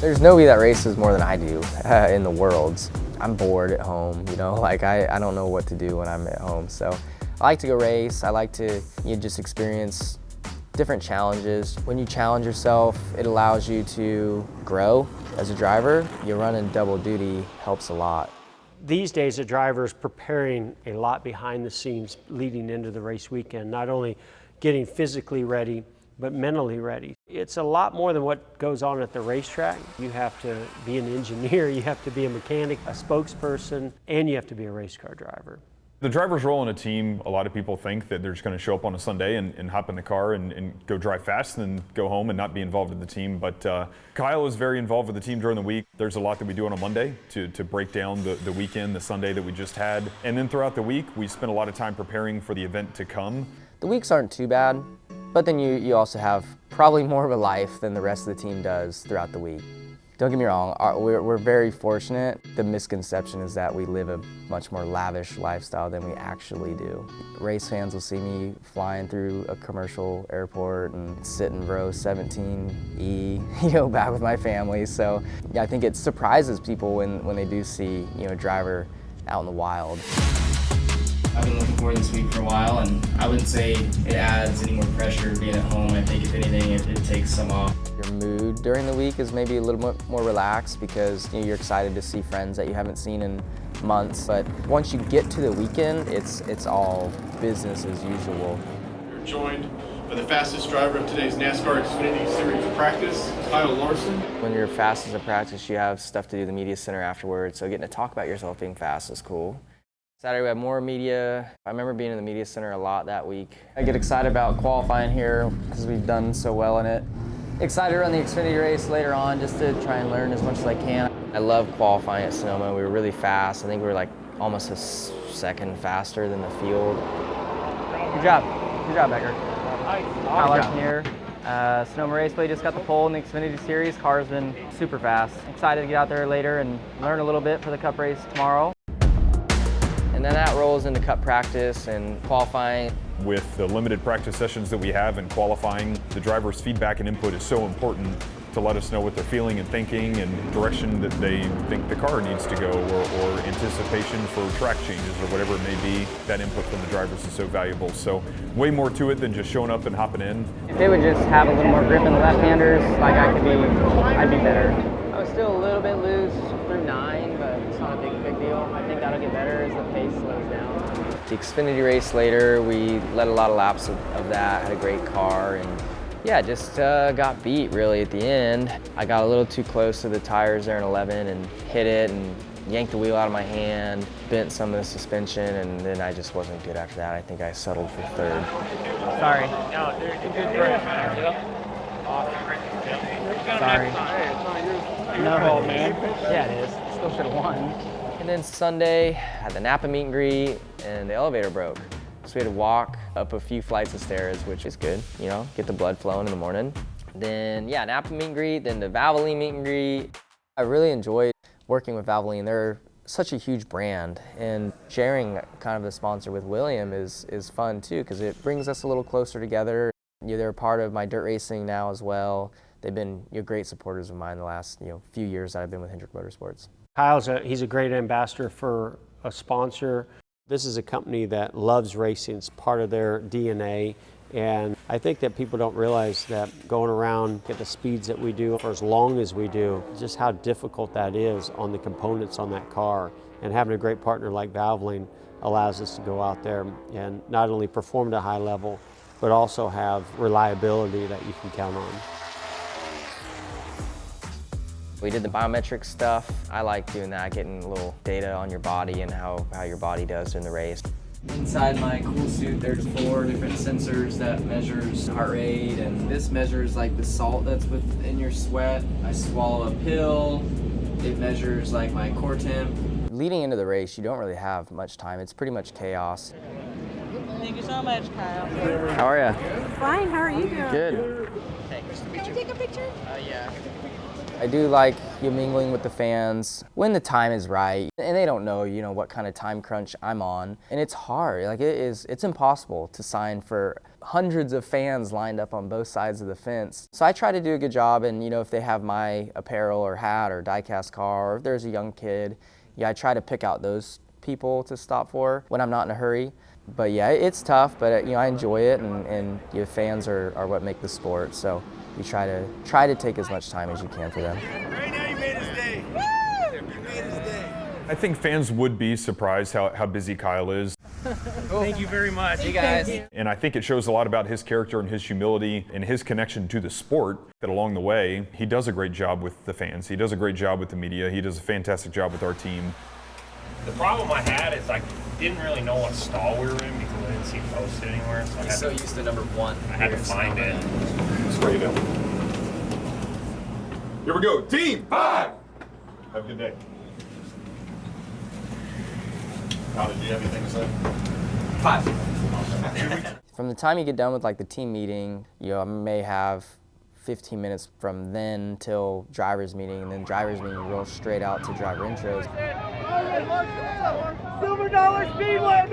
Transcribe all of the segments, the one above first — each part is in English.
There's nobody that races more than I do in the world. I'm bored at home, you know, like I don't know what to do when I'm at home. So I like to go race. I like to just experience different challenges. When you challenge yourself, it allows you to grow as a driver. You running double duty helps a lot. These days, a driver is preparing a lot behind the scenes leading into the race weekend, not only getting physically ready, but mentally ready. It's a lot more than what goes on at the racetrack. You have to be an engineer, you have to be a mechanic, a spokesperson, and you have to be a race car driver. The driver's role in a team, a lot of people think that they're just going to show up on a Sunday and hop in the car and go drive fast and then go home and not be involved in the team. But Kyle is very involved with the team during the week. There's a lot that we do on a Monday to break down the weekend, the Sunday that we just had. And then throughout the week, we spend a lot of time preparing for the event to come. The weeks aren't too bad, but then you also have probably more of a life than the rest of the team does throughout the week. Don't get me wrong, we're very fortunate. The misconception is that we live a much more lavish lifestyle than we actually do. Race fans will see me flying through a commercial airport and sit in row 17E, back with my family. So yeah, I think it surprises people when they do see, a driver out in the wild. I've been looking forward to this week for a while, and I wouldn't say it adds any more pressure being at home. I think if anything, it takes some off. Your mood during the week is maybe a little bit more relaxed because you're excited to see friends that you haven't seen in months. But once you get to the weekend, it's all business as usual. You're joined by the fastest driver of today's NASCAR Xfinity Series practice, Kyle Larson. When you're fast as a practice, you have stuff to do in the media center afterwards, so getting to talk about yourself being fast is cool. Saturday we have more media. I remember being in the media center a lot that week. I get excited about qualifying here because we've done so well in it. Excited to run the Xfinity race later on just to try and learn as much as I can. I love qualifying at Sonoma. We were really fast. I think we were like almost a second faster than the field. Good job. Good job, Becker. Kyle Larson here. Sonoma Raceway just got the pole in the Xfinity Series. Car's been super fast. Excited to get out there later and learn a little bit for the Cup race tomorrow. And then that rolls into Cup practice and qualifying. With the limited practice sessions that we have and qualifying, the driver's feedback and input is so important to let us know what they're feeling and thinking and direction that they think the car needs to go or anticipation for track changes or whatever it may be. That input from the drivers is so valuable. So way more to it than just showing up and hopping in. If they would just have a little more grip in the left-handers, like I'd be better. I was still a little bit loose through 9, but it's not a big deal. I think that'll get better as the pace slows down. The Xfinity race later, we led a lot of laps of that, had a great car, and yeah, just got beat really at the end. I got a little too close to the tires there in 11 and hit it and yanked the wheel out of my hand, bent some of the suspension, and then I just wasn't good after that. I think I settled for 3rd. Sorry. Sorry. No, man. Yeah, it is. Still should have won. And then Sunday, had the Napa meet and greet, and the elevator broke. So we had to walk up a few flights of stairs, which is good, get the blood flowing in the morning. Then, yeah, Napa meet and greet, then the Valvoline meet and greet. I really enjoyed working with Valvoline. They're such a huge brand, and sharing kind of the sponsor with William is fun too, because it brings us a little closer together. They're a part of my dirt racing now as well. They've been great supporters of mine the last few years that I've been with Hendrick Motorsports. He's a great ambassador for a sponsor. This is a company that loves racing. It's part of their DNA. And I think that people don't realize that going around at the speeds that we do for as long as we do, just how difficult that is on the components on that car. And having a great partner like Valvoline allows us to go out there and not only perform at a high level, but also have reliability that you can count on. We did the biometric stuff. I like doing that, getting a little data on your body and how your body does during the race. Inside my cool suit, there's 4 different sensors that measures heart rate, and this measures like the salt that's within your sweat. I swallow a pill. It measures like my core temp. Leading into the race, you don't really have much time. It's pretty much chaos. Thank you so much, Kyle. How are you? Fine, how are you doing? Good. Can we take a picture? Yeah. I do like mingling with the fans when the time is right, and they don't know, what kind of time crunch I'm on. And it's hard. It's impossible to sign for hundreds of fans lined up on both sides of the fence. So I try to do a good job, and if they have my apparel or hat or diecast car, or if there's a young kid, I try to pick out those people to stop for when I'm not in a hurry. But yeah, it's tough, but I enjoy it, and fans are what make the sport. So you try to take as much time as you can for them. Right now you made his day. You made his day. I think fans would be surprised how busy Kyle is. Thank you very much. You guys. And I think it shows a lot about his character and his humility and his connection to the sport, that along the way, he does a great job with the fans. He does a great job with the media. He does a fantastic job with our team. The problem I had is I didn't really know what stall we were in because I didn't see it posted anywhere. So He's so used to number 1. I had to find it. Spray it up. Here we go. Team 5! Have a good day. How did you have anything to say? 5. From the time you get done with like the team meeting, I may have 15 minutes from then till driver's meeting, and then driver's meeting roll straight out to driver intros. Silver Dollar Speedway,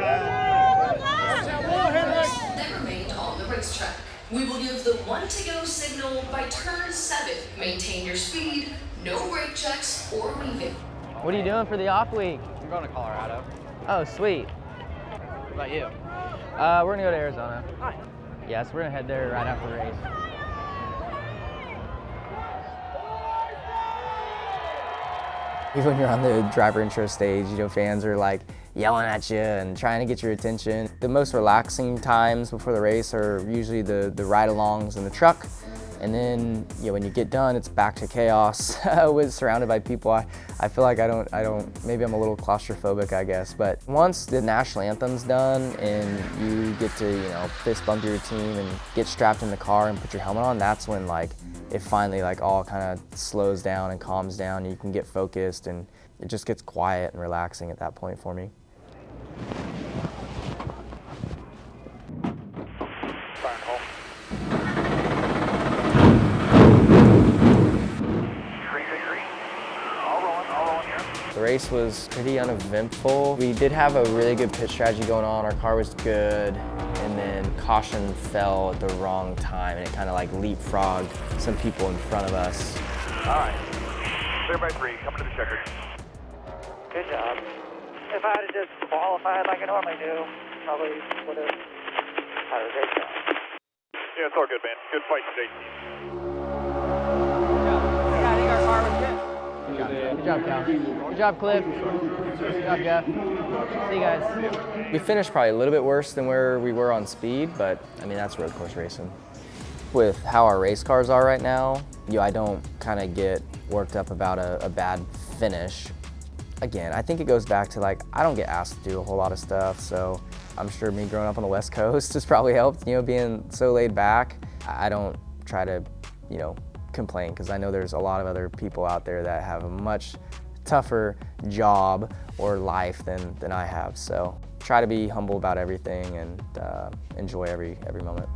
That remained on the racetrack. We will give the 1 to go signal by turn 7. Maintain your speed, no brake checks or weaving. What are you doing for the off week? I'm going to Colorado. Oh, sweet. What about you? We're gonna go to Arizona. Hi. Yes, we're gonna head there right after the race. Even when you're on the driver intro stage, fans are like yelling at you and trying to get your attention. The most relaxing times before the race are usually the ride-alongs in the truck. And then, when you get done, it's back to chaos. With surrounded by people, I feel like I don't, maybe I'm a little claustrophobic, I guess. But once the national anthem's done and you get to, fist bump your team and get strapped in the car and put your helmet on, that's when it finally all kind of slows down and calms down. You can get focused, and it just gets quiet and relaxing at that point for me. The race was pretty uneventful. We did have a really good pit strategy going on. Our car was good, and then caution fell at the wrong time, and it kind of leapfrogged some people in front of us. All right. Clear by 3. Coming to the checkers. Good job. If I had to just qualify like I normally do, probably would have had a great job. Yeah, it's all good, man. Good fight today, team. Yeah, I think our car was good. Good job, Cal. Good job, Cliff. Good job, Jeff. See you guys. We finished probably a little bit worse than where we were on speed, but that's road course racing. With how our race cars are right now, I don't kind of get worked up about a bad finish. Again, I think it goes back to I don't get asked to do a whole lot of stuff, so I'm sure me growing up on the West Coast has probably helped, being so laid back. I don't try to, complain, because I know there's a lot of other people out there that have a much tougher job or life than I have. So try to be humble about everything and enjoy every moment.